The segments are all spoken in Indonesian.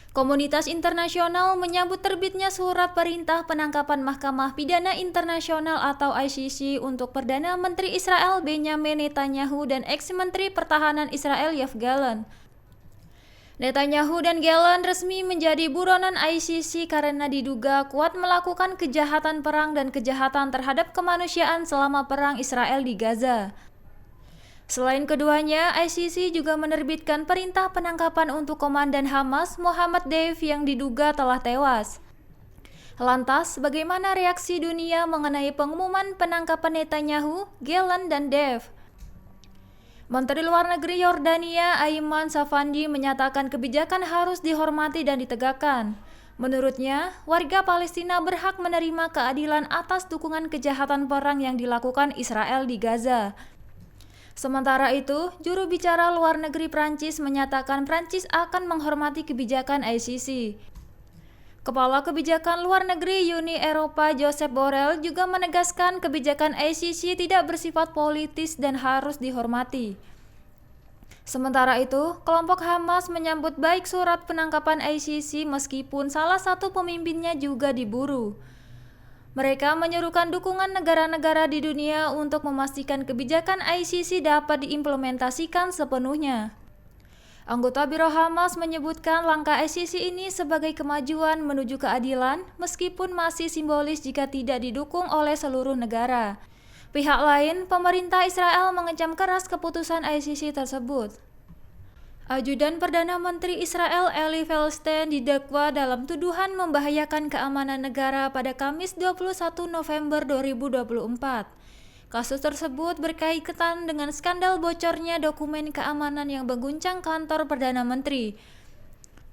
Komunitas internasional menyambut terbitnya surat perintah penangkapan Mahkamah Pidana Internasional atau ICC untuk Perdana Menteri Israel Benjamin Netanyahu dan ex-Menteri Pertahanan Israel Yoav Gallant. Netanyahu dan Gallant resmi menjadi buronan ICC karena diduga kuat melakukan kejahatan perang dan kejahatan terhadap kemanusiaan selama perang Israel di Gaza. Selain keduanya, ICC juga menerbitkan perintah penangkapan untuk Komandan Hamas Mohammad Deif yang diduga telah tewas. Lantas, bagaimana reaksi dunia mengenai pengumuman penangkapan Netanyahu, Gallant, dan Deif? Menteri Luar Negeri Yordania Ayman Safandi menyatakan kebijakan harus dihormati dan ditegakkan. Menurutnya, warga Palestina berhak menerima keadilan atas dukungan kejahatan perang yang dilakukan Israel di Gaza. Sementara itu, juru bicara luar negeri Prancis menyatakan Prancis akan menghormati kebijakan ICC. Kepala Kebijakan Luar Negeri Uni Eropa Josep Borrell juga menegaskan kebijakan ICC tidak bersifat politis dan harus dihormati. Sementara itu, kelompok Hamas menyambut baik surat penangkapan ICC meskipun salah satu pemimpinnya juga diburu. Mereka menyerukan dukungan negara-negara di dunia untuk memastikan kebijakan ICC dapat diimplementasikan sepenuhnya. Anggota Biro Hamas menyebutkan langkah ICC ini sebagai kemajuan menuju keadilan meskipun masih simbolis jika tidak didukung oleh seluruh negara. Pihak lain, pemerintah Israel mengecam keras keputusan ICC tersebut. Ajudan Perdana Menteri Israel Eli Feldstein didakwa dalam tuduhan membahayakan keamanan negara pada Kamis 21 November 2024. Kasus tersebut berkaitan dengan skandal bocornya dokumen keamanan yang mengguncang kantor Perdana Menteri.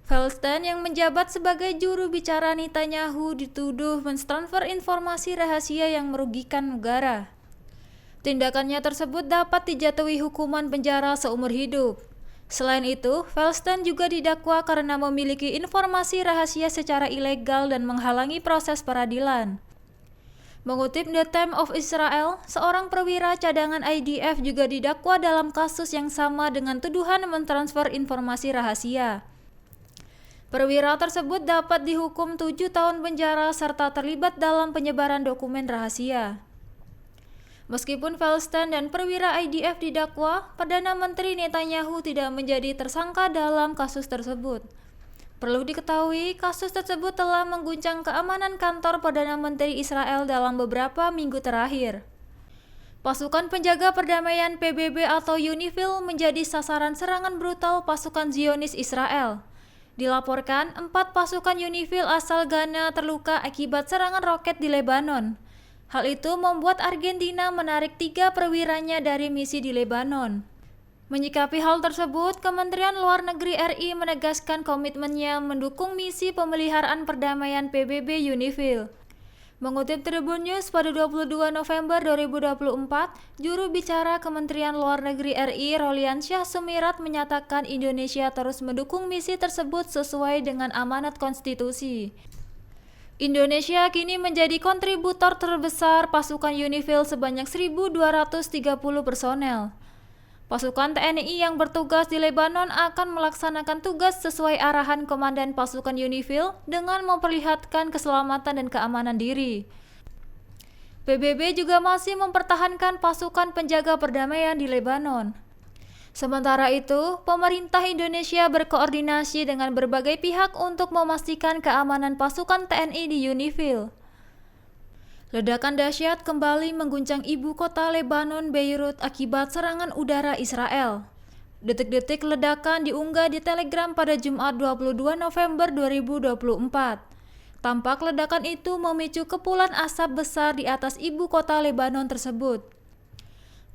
Feldstein yang menjabat sebagai juru bicara Netanyahu dituduh mentransfer informasi rahasia yang merugikan negara. Tindakannya tersebut dapat dijatuhi hukuman penjara seumur hidup. Selain itu, Feldstein juga didakwa karena memiliki informasi rahasia secara ilegal dan menghalangi proses peradilan. Mengutip The Times of Israel, seorang perwira cadangan IDF juga didakwa dalam kasus yang sama dengan tuduhan mentransfer informasi rahasia. Perwira tersebut dapat dihukum 7 tahun penjara serta terlibat dalam penyebaran dokumen rahasia. Meskipun Feldstein dan perwira IDF didakwa, Perdana Menteri Netanyahu tidak menjadi tersangka dalam kasus tersebut. Perlu diketahui, kasus tersebut telah mengguncang keamanan kantor Perdana Menteri Israel dalam beberapa minggu terakhir. Pasukan penjaga perdamaian PBB atau UNIFIL menjadi sasaran serangan brutal pasukan Zionis Israel. Dilaporkan, 4 pasukan UNIFIL asal Ghana terluka akibat serangan roket di Lebanon. Hal itu membuat Argentina menarik 3 perwiranya dari misi di Lebanon. Menyikapi hal tersebut, Kementerian Luar Negeri RI menegaskan komitmennya mendukung misi pemeliharaan perdamaian PBB UNIFIL. Mengutip Tribun News pada 22 November 2024, juru bicara Kementerian Luar Negeri RI Roliansyah Sumirat menyatakan Indonesia terus mendukung misi tersebut sesuai dengan amanat konstitusi. Indonesia kini menjadi kontributor terbesar pasukan UNIFIL sebanyak 1.230 personel. Pasukan TNI yang bertugas di Lebanon akan melaksanakan tugas sesuai arahan Komandan Pasukan UNIFIL dengan memperlihatkan keselamatan dan keamanan diri. PBB juga masih mempertahankan pasukan penjaga perdamaian di Lebanon. Sementara itu, pemerintah Indonesia berkoordinasi dengan berbagai pihak untuk memastikan keamanan pasukan TNI di UNIFIL. Ledakan dahsyat kembali mengguncang ibu kota Lebanon, Beirut, akibat serangan udara Israel. Detik-detik ledakan diunggah di Telegram pada Jumat 22 November 2024. Tampak ledakan itu memicu kepulan asap besar di atas ibu kota Lebanon tersebut.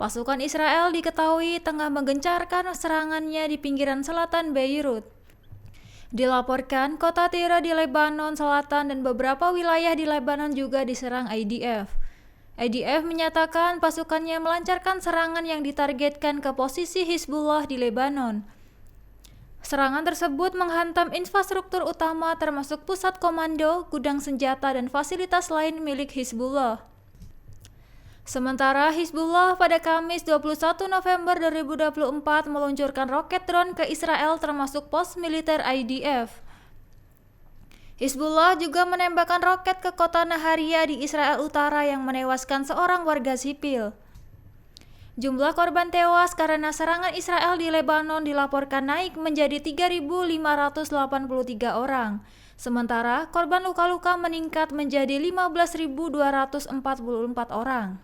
Pasukan Israel diketahui tengah menggencarkan serangannya di pinggiran selatan Beirut. Dilaporkan, kota Tira di Lebanon Selatan dan beberapa wilayah di Lebanon juga diserang IDF. IDF menyatakan pasukannya melancarkan serangan yang ditargetkan ke posisi Hizbullah di Lebanon. Serangan tersebut menghantam infrastruktur utama termasuk pusat komando, gudang senjata, dan fasilitas lain milik Hizbullah. Sementara Hizbullah pada Kamis 21 November 2024 meluncurkan roket drone ke Israel termasuk pos militer IDF. Hizbullah juga menembakkan roket ke kota Naharia di Israel Utara yang menewaskan seorang warga sipil. Jumlah korban tewas karena serangan Israel di Lebanon dilaporkan naik menjadi 3.583 orang. Sementara korban luka-luka meningkat menjadi 15.244 orang.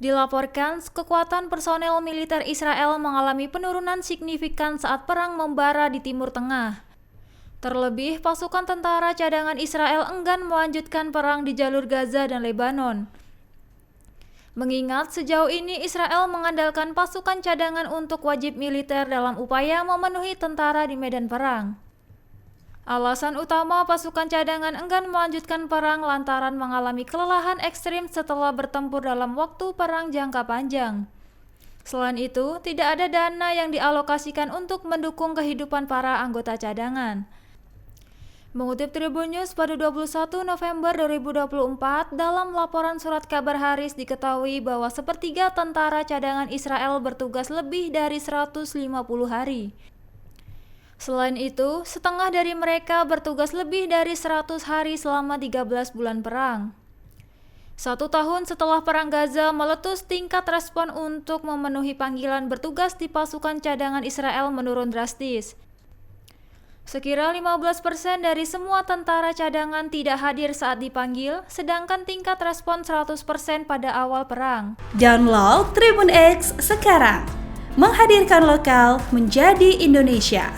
Dilaporkan, kekuatan personel militer Israel mengalami penurunan signifikan saat perang membara di Timur Tengah. Terlebih, pasukan tentara cadangan Israel enggan melanjutkan perang di jalur Gaza dan Lebanon. Mengingat sejauh ini Israel mengandalkan pasukan cadangan untuk wajib militer dalam upaya memenuhi tentara di medan perang. Alasan utama pasukan cadangan enggan melanjutkan perang lantaran mengalami kelelahan ekstrim setelah bertempur dalam waktu perang jangka panjang. Selain itu, tidak ada dana yang dialokasikan untuk mendukung kehidupan para anggota cadangan. Mengutip Tribun News pada 21 November 2024, dalam laporan surat kabar Haris diketahui bahwa sepertiga tentara cadangan Israel bertugas lebih dari 150 hari. Selain itu, setengah dari mereka bertugas lebih dari 100 hari selama 13 bulan perang. 1 tahun setelah Perang Gaza meletus, tingkat respon untuk memenuhi panggilan bertugas di pasukan cadangan Israel menurun drastis. Sekira 15% dari semua tentara cadangan tidak hadir saat dipanggil, sedangkan tingkat respon 100% pada awal perang. Download Tribun X sekarang, menghadirkan lokal menjadi Indonesia.